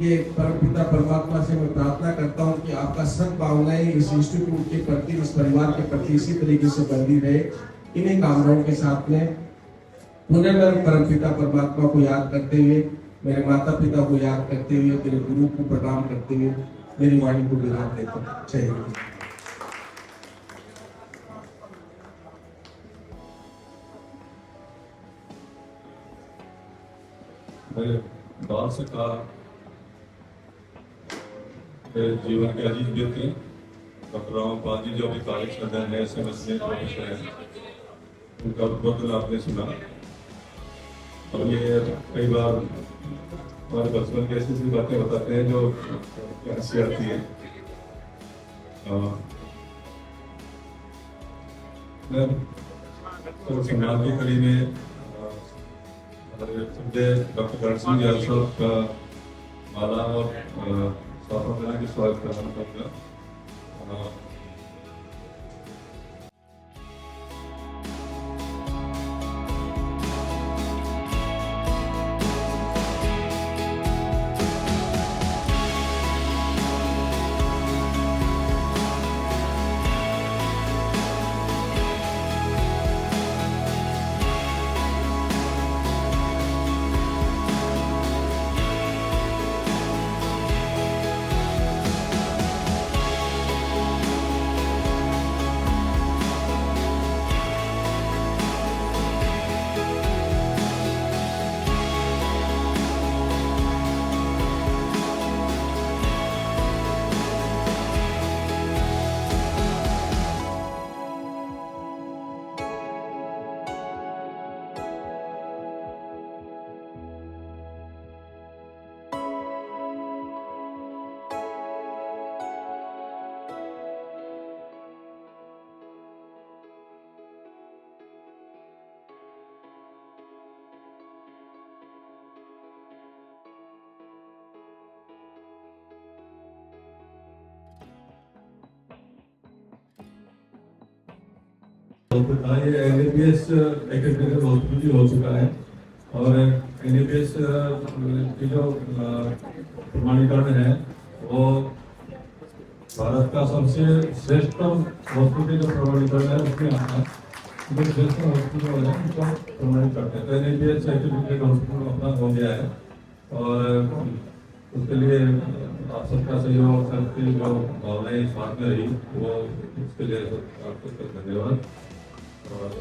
ये परमपिता परमात्मा से मैं प्रार्थना करता हूँ कि आपका सद्भावनाएं इस इंस्टीट्यूट के प्रति, इस परिवार के प्रति इसी तरीके से बनी रहे। इन्हीं कामनाओं के साथ में पुनः मैं परमपिता परमात्मा को याद करते हुए, मेरे माता पिता को याद करते हुए, मेरे गुरु को प्रणाम करते हुए मेरी वाणी को विराम देता हूँ। जय हिंद। मेरे बाल से कहा मेरे जीवन के अजीत व्यक्ति डॉक्टर रामपाल जी, जो अभी कॉलेज कर रहे हैं, SMS में प्रोफेसर हैं, उनका उद्बोधन आपने सुना। और ये कई बार हमारे बचपन की ऐसी बातें बताते हैं जो हंसी आती है। मैं तो सम्मान की कड़ी में डॉक्टर करण सिंह यादव साहब का माला और स्वागत के स्वागत करना चाहूँगा। ये NAPS एकेडमिक हॉस्पिटल हो चुका है और NAPS की जो प्रमाणीकरण है वो भारत का सबसे श्रेष्ठतम हॉस्पिटल जो प्रमाणीकरण है उसमें आता है। जो श्रेष्ठ हॉस्पिटल है उसका प्रमाणित करते हैं, तो NAPS सर्टिफिकेट हॉस्पिटल अपना हो गया है और उसके लिए आप सबका सहयोग, सबकी जो भावनाएं साथ में रही वो उसके लिए आपको धन्यवाद। और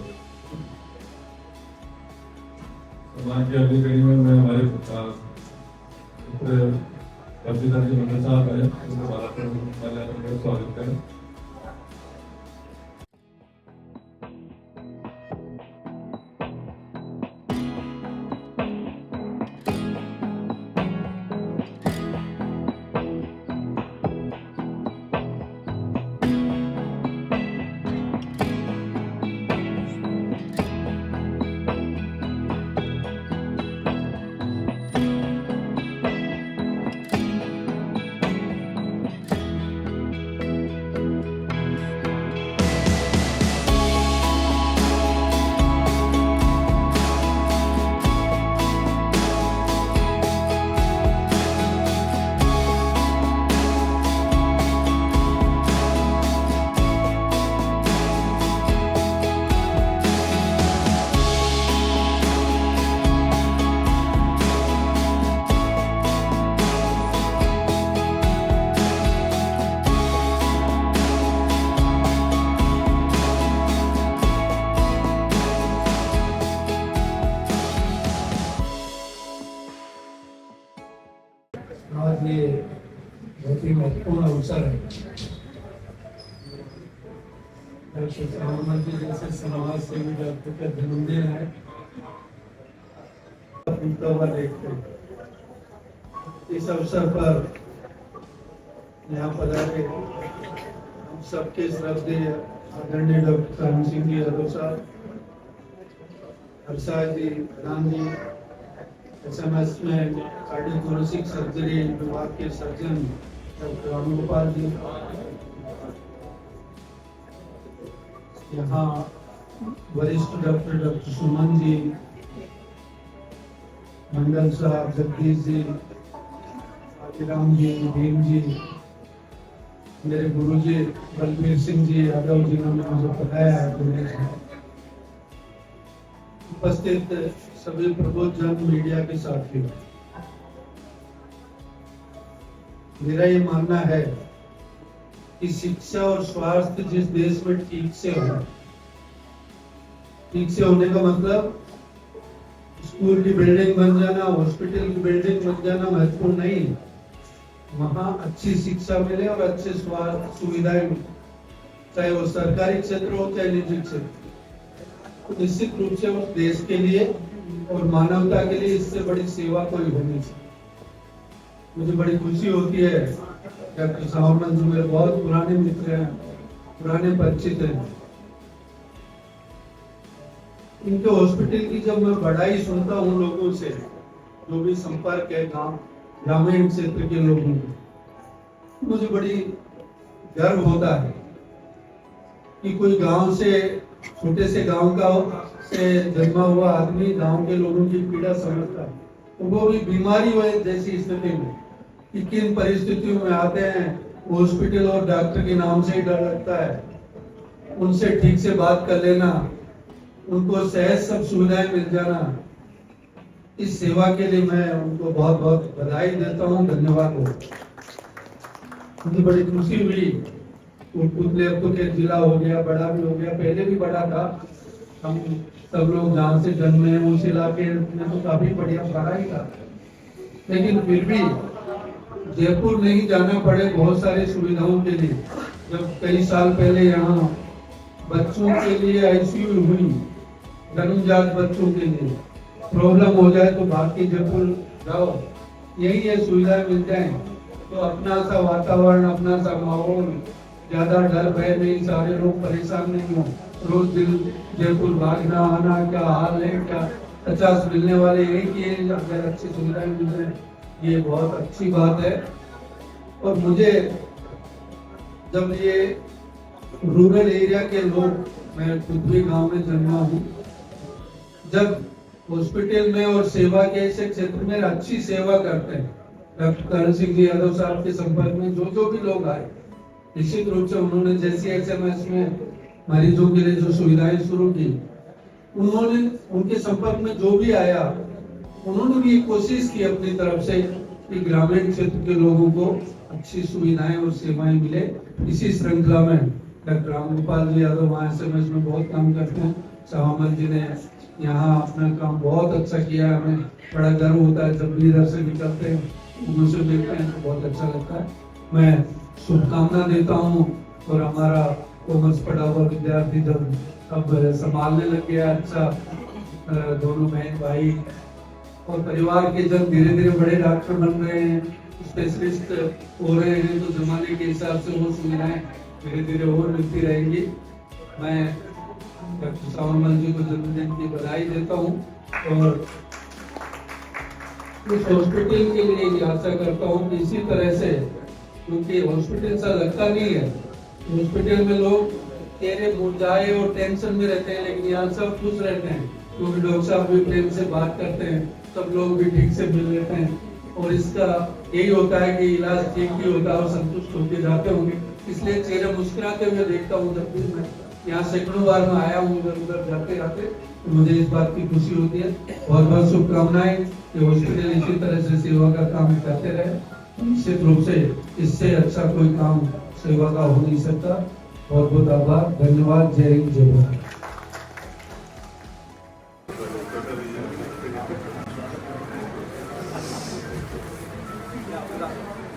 समाज की अगली कड़ी में मैं हमारे कब्जेदार जी मंडल साहब है, उनको स्वागत करें। लिए बहुत ही महत्वपूर्ण अवसर है। डॉक्टर सावरमल जी जैसे समाज सेवी डॉक्टर का जन्मदिन है, देखते हैं। इस अवसर पर यहाँ पधारे हम सबके श्रद्धेय आदरणीय डॉक्टर कानू सिंह जी यादव साहब, हर्षा जी, प्रधान जी, SMS में कार्डियोथोरेसिक सर्जरी विभाग के सर्जन डॉक्टर रामगोपाल जी, यहाँ वरिष्ठ डॉक्टर सुमन जी, मंडल साहब, जगदीश जी, आदिराम जी, भीम जी, मेरे गुरु जी बलबीर सिंह जी यादव जी ने मुझे बताया है, उपस्थित सभी प्रबुद्धजन मीडिया के साथियों, मेरा ये मानना है कि शिक्षा और स्वास्थ्य जिस देश में ठीक से हो, ठीक से होने का मतलब स्कूल की बिल्डिंग बन जाना, हॉस्पिटल की बिल्डिंग बन जाना महत्वपूर्ण नहीं, वहाँ अच्छी शिक्षा मिले और अच्छे स्वास्थ्य सुविधाएं मिले, चाहे वो सरकारी क्षेत्र हो चाहे निजी क्षेत्र, तो निश्चित रूप से उस देश के लिए और मानवता के लिए इससे बड़ी सेवा कोई होनी चाहिए। मुझे बड़ी खुशी होती है, डॉक्टर सावरमल जी मेरे बहुत पुराने मित्र हैं, पुराने परिचित हैं। इनके हॉस्पिटल की जब मैं बढ़ाई सुनता हूँ लोगों से, जो भी संपर्क है गांव ग्रामीण क्षेत्र के लोगों को, मुझे बड़ी गर्व होता है कि कोई गांव से, छोटे से गांव का से जन्मा हुआ आदमी गांव के लोगों की पीड़ा समझता है, तो वो भी बीमारी हुए जैसी स्थिति में कि किन परिस्थितियों में आते हैं, हॉस्पिटल और डॉक्टर के नाम से ही डर लगता है, उनसे ठीक से बात कर लेना, उनको सहज सब सुविधाएं मिल जाना, इस सेवा के लिए मैं उनको बहुत बहुत बधाई देता हूँ, धन्यवाद हो। मुझे बड़ी खुशी हुई, पुतले अब तो के जिला हो गया, बड़ा भी हो गया, पहले भी बड़ा था, हम सब लोग जहाँ से जन्मे हैं उस इलाके में तो काफी बढ़िया बड़ा ही था, लेकिन फिर भी जयपुर नहीं जाना पड़े बहुत सारी सुविधाओं के लिए। जब कई साल पहले यहाँ बच्चों के लिए ICU हुई, जन्मजात बच्चों के लिए प्रॉब्लम हो जाए तो भाग के जयपुर जाओ, यही ये सुविधाएं मिल जाए तो अपना सा वातावरण, अपना सा माहौल, ज्यादा डर भय नहीं, सारे लोग परेशान नहीं हो, रोज दिन जयपुर भागना आना, क्या हाल है, क्या 50 मिलने वाले एक ही है, अगर अच्छी सुविधाएं मिल जाए ये बहुत अच्छी बात है। और मुझे जब ये रूरल एरिया के लोग, मैं खुद भी गांव में जन्मा हूँ, जब हॉस्पिटल में और सेवा के ऐसे क्षेत्र में अच्छी सेवा करते हैं, डॉक्टर कानू सिंह जी यादव साहब के संपर्क में जो भी लोग आए, निश्चित रूप से उन्होंने जैसी SMS में मरीजों के लिए जो सुविधाएं शुरू की, उन्होंने उनके संपर्क में जो भी आया, उन्होंने भी कोशिश की अपनी तरफ से कि ग्रामीण क्षेत्र के लोगों को अच्छी सुविधाएं और सेवाएं मिले। इसी श्रृंखला में डॉक्टर रामगोपाल जी यादव वहाँ SMS में बहुत काम करते हैं, सावरमल जी ने यहाँ अपना काम बहुत अच्छा किया है, हमें बड़ा गर्व होता है जब भी इधर से निकलते हैं, उनसे मिलते हैं तो बहुत अच्छा लगता है। मैं शुभकामना देता हूँ, और हमारा कॉमर्स पढ़ा हुआ विद्यार्थी जब अब संभालने लग गया, अच्छा दोनों बहन भाई और परिवार के जन धीरे धीरे बड़े डॉक्टर बन रहे हैं, स्पेशलिस्ट हो रहे हैं, तो जमाने के हिसाब से वो सुविधाएं धीरे धीरे और मिलती रहेंगी। मैं डॉक्टर सावरमल जी को जन्मदिन की बधाई देता हूँ, और इस हॉस्पिटल के लिए ये आशा करता हूँ कि इसी तरह से, क्योंकि हॉस्पिटल सा लगता नहीं है, हॉस्पिटल में लोग तेरे मुरझाए और टेंशन में रहते हैं, लेकिन यहाँ सब खुश रहते हैं क्योंकि डॉक्टर साहब भी प्रेम से बात करते हैं, सब लोग भी ठीक से मिल लेते हैं, और इसका यही होता है कि इलाज ठीक भी होता है और संतुष्ट होकर जाते होंगे। इसलिए चेहरे मुस्कुराते हुए देखता हूँ, जब भी मैं यहाँ सैकड़ों बार में आया हूँ इधर उधर जाते जाते, तो मुझे इस बात की खुशी होती है। बहुत बहुत शुभकामनाएं कि हॉस्पिटल इसी तरह से सेवा का काम करते रहे, निश्चित रूप से इससे अच्छा कोई काम सेवा का हो नहीं सकता। बहुत बहुत आभार, धन्यवाद, जय हिंद, जय भारत। Gracias.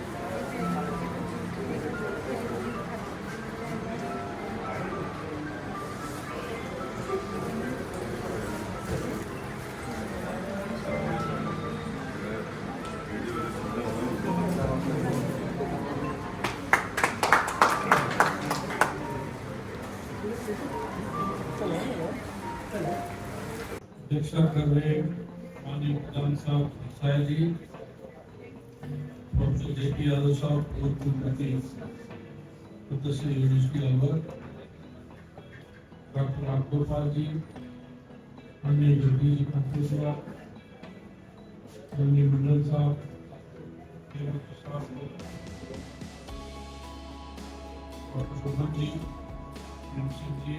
अध्यक्षता कर रहे माननीय प्रधान साहब साय जी, डॉक्टर जेपी यादव साहब, पूर्व कुलपति सदस्य यूनिवर्सिटी अलवर, डॉक्टर रामगोपाल जी, माननीय जगदीश खंडेलवाल, माननीय मंडल साहब, डॉक्टर शोभन जी, सिंह जी,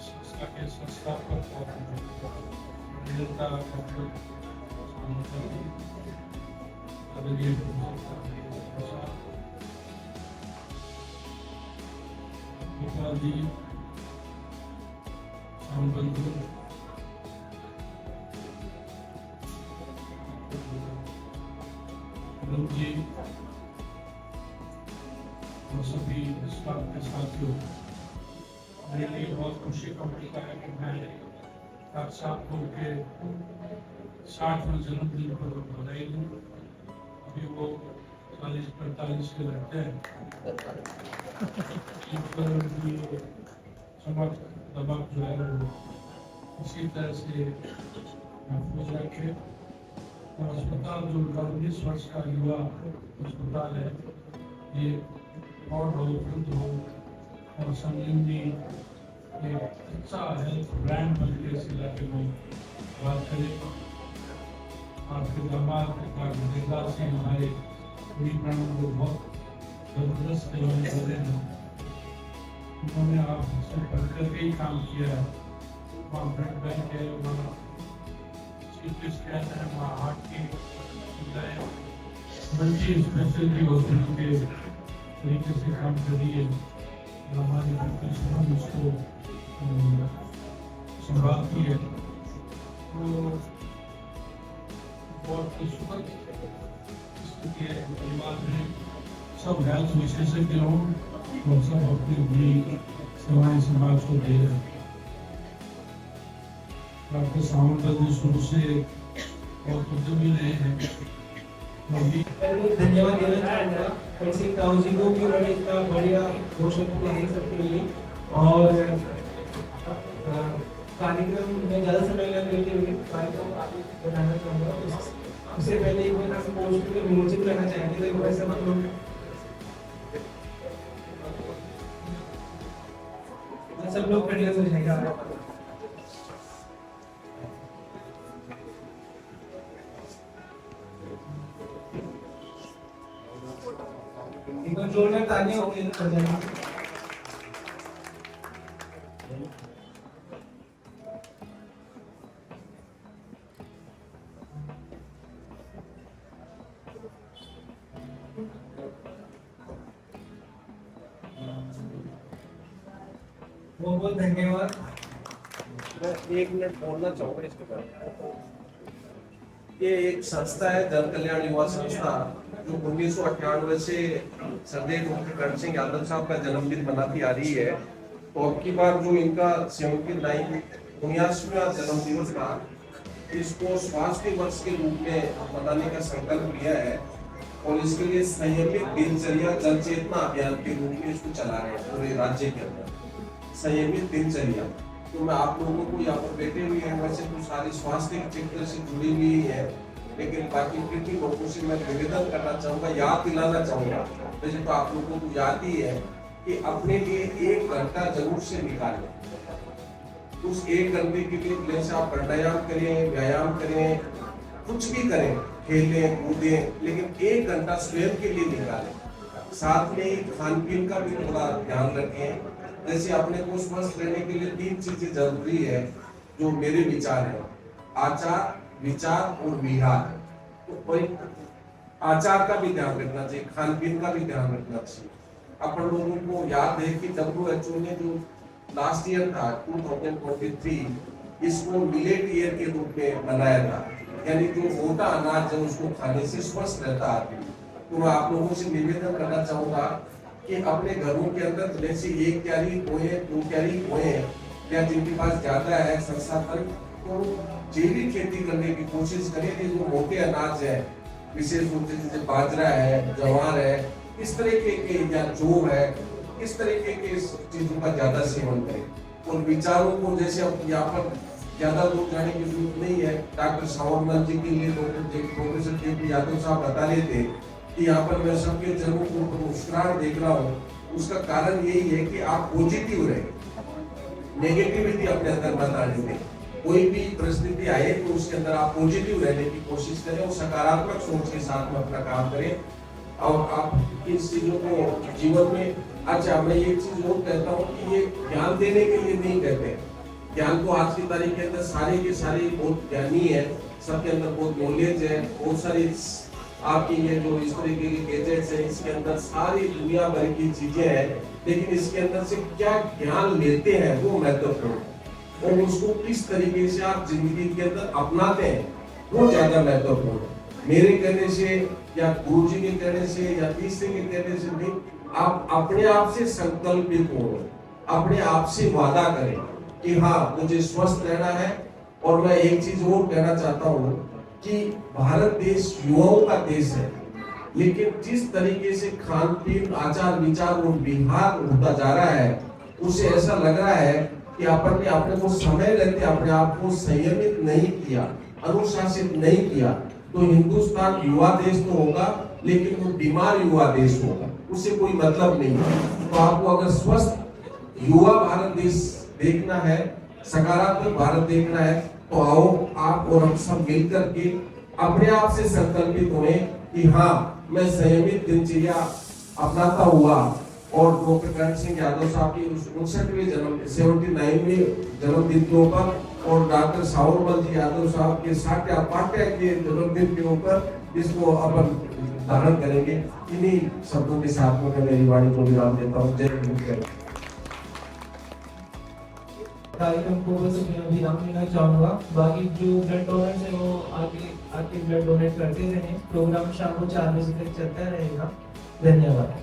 संस्था के संस्थापक और निरंतर डॉक्टर आदरणीय गोपाल जी, संबंधु जी और सभी स्टाफ के साथियों, मेरे लिए बहुत खुशी का मौका है कि मैं साथ के 60वें जन्मदिन पर बधाई दूं। अभी वो 40-45 के लगते हैं, इन पर ये चमक दमक जो है वो इसी तरह से महफूज रखे। और अस्पताल जो 19 वर्ष का युवा अस्पताल है, ये और डेवलपमेंट हो और संजीवनी एक अच्छा हेल्थ ब्रांड बन के इस इलाके में बात करें। आपके दामाद देवदास सिंह हमारे पूरी ब्रांड को बहुत जबरदस्त खिलौने बने हैं, उन्होंने आपसे बढ़कर के ही काम किया है। वहाँ ब्लड बैंक है, वहाँ सीटी स्कैन है, वहाँ हार्ट की सुविधाएं, मल्टी स्पेशलिटी हॉस्पिटल के तरीके से काम करी है। हमारी हम उसको संभालती है, तो बहुत सुखद स्थिति है। परिवार में सब हेल्थ विशेषज्ञ हों और सब अपनी अपनी सेवाएं समाज को दे रहे हैं। डॉक्टर सावंत जी शुरू से बहुत उद्यमी रहे हैं। धन्यवाद देना चाहूँगा सिंह ताऊ जी को कि उन्होंने इतना बढ़िया घोषणा किया सबके लिए। और कार्यक्रम में ज़्यादा समय न लेते हुए कार्यक्रम आगे बनाना चाहूँगा। उससे पहले एक बार पोस्ट में विमोचन करना चाहेंगे, तो एक बार सब लोग खड़े हो जाएगा। जोरदार तालियां होंगी तो जाएंगे। बहुत बहुत धन्यवाद। मैं 1 मिनट बोलना चाहूँगा इसके बारे में। ये एक संस्था है, जन कल्याण युवा संस्था, जो 1998 से सरदेव डॉक्टर करण सिंह यादव साहब का जन्मदिन मनाती आ रही है। तो अब की बार जो इनका 79वां जन्म दिवस था, इसको स्वास्थ्य वर्ष के रूप में मनाने का संकल्प लिया है और इसके लिए संयमित दिनचर्या जन चेतना अभियान के रूप में इसको चला रहे हैं पूरे राज्य के अंदर। संयमित दिनचर्या, तो मैं आप लोगों को यहाँ पर बैठे हुए हैं, वैसे तो सारी स्वास्थ्य के क्षेत्र से जुड़ी हुई है, लेकिन बाकी फिर भी लोगों से मैं निवेदन करना चाहूँगा, याद दिलाना चाहूँगा, वैसे तो आप लोगों को याद ही है कि अपने लिए 1 घंटा जरूर से निकालें। उस 1 घंटे के लिए जैसे आप प्राणायाम करें, व्यायाम करें, कुछ भी करें, खेलें कूदें, लेकिन 1 घंटा स्वयं के लिए निकालें। साथ में खान पीन का भी थोड़ा ध्यान रखें। जैसे अपने को स्वस्थ रहने के लिए 3 चीजें जरूरी है जो मेरे विचार है: आचार, विचार और विहार। तो कोई आचार का भी ध्यान रखना चाहिए, खान पीन का भी ध्यान रखना चाहिए। अपन लोगों को याद है कि WHO ने जो लास्ट ईयर था 2023, इसको मिलेट ईयर के रूप में बनाया था, यानी जो मोटा अनाज है उसको खाने से स्वस्थ रहता आदमी। तो मैं आप लोगों से निवेदन करना चाहूंगा कि अपने घरों के अंदर जैसे 1 क्यारी बोए, 2 क्यारी बोए, या जिनके पास ज्यादा है संसाधन, तो जैविक खेती करने की कोशिश करें कि जो मोटे अनाज है, विशेष रूप से जैसे बाजरा है, ज्वार है, इस तरीके के, या जौ है, इस तरीके के चीजों का ज्यादा सेवन करें। उन विचारों को जैसे अब यहाँ पर ज्यादा दूर जाने की जरूरत नहीं है। डॉक्टर सावरमल जी के लिए प्रोफेसर के यादव साहब बता रहे थे कि यहाँ पर मैं सबके चेहरों को मुस्कुराहट देख रहा हूँ। उसका कारण यही है कि आप पॉजिटिव रहे, नेगेटिविटी अपने अंदर मत आने दें। कोई भी परिस्थिति आए तो उसके अंदर आप पॉजिटिव रहने की कोशिश करें और सकारात्मक सोच के साथ में अपना काम करें और आप इन चीजों को जीवन में। अच्छा, मैं एक चीज और कहता हूँ कि ये ज्ञान देने के लिए नहीं कहते। ज्ञान तो आज की तारीख के अंदर सारे के सारे बहुत ज्ञानी है, सबके अंदर बहुत नॉलेज है, बहुत सारी आपकी ये जो इस तरीके के गैजेट्स है, इसके अंदर सारी दुनिया भर की चीजें हैं, लेकिन इसके अंदर से क्या ज्ञान लेते हैं वो महत्वपूर्ण, और उसको किस तरीके से आप जिंदगी के अंदर अपनाते हैं वो ज्यादा महत्वपूर्ण। मेरे कहने से या गुरु जी के कहने से या तीसरे के कहने से नहीं, आप अपने आप से संकल्पित हो, अपने आप से वादा करें कि हाँ मुझे स्वस्थ रहना है। और मैं एक चीज और कहना चाहता हूँ कि भारत देश युवाओं का देश है, लेकिन जिस तरीके से खान पीन आचार विचार और विहार होता जा रहा है, उसे ऐसा लग रहा है कि अपन ने अपने को समय रहते अपने आप को संयमित नहीं किया, अनुशासित नहीं किया, तो हिंदुस्तान युवा देश तो होगा लेकिन वो बीमार युवा देश होगा, उससे कोई मतलब नहीं है। तो आपको अगर स्वस्थ युवा भारत देश देखना है, सकारात्मक भारत देखना है, तो आओ आप और हम सब मिलकर के अपने आप से संकल्पित हुए कि हाँ मैं संयमित दिनचर्या अपनाता हुआ। और डॉक्टर करण सिंह यादव साहब की 59वें जन्म 79वें जन्मदिन के ऊपर और डॉक्टर सावरमल जी यादव साहब के साट्या पाट्या के जन्मदिन के ऊपर इसको अपन धारण करेंगे। इन्हीं शब्दों के साथ में मैं मेरी वाणी को विराम देता हूँ। जय हिंद। कार्यक्रम को बस मैं विराम देना चाहूँगा। बाकी जो ब्लड डोनर्स है वो आके ब्लड डोनेट करते रहें। प्रोग्राम शाम को 4 बजे तक चलता रहेगा। धन्यवाद।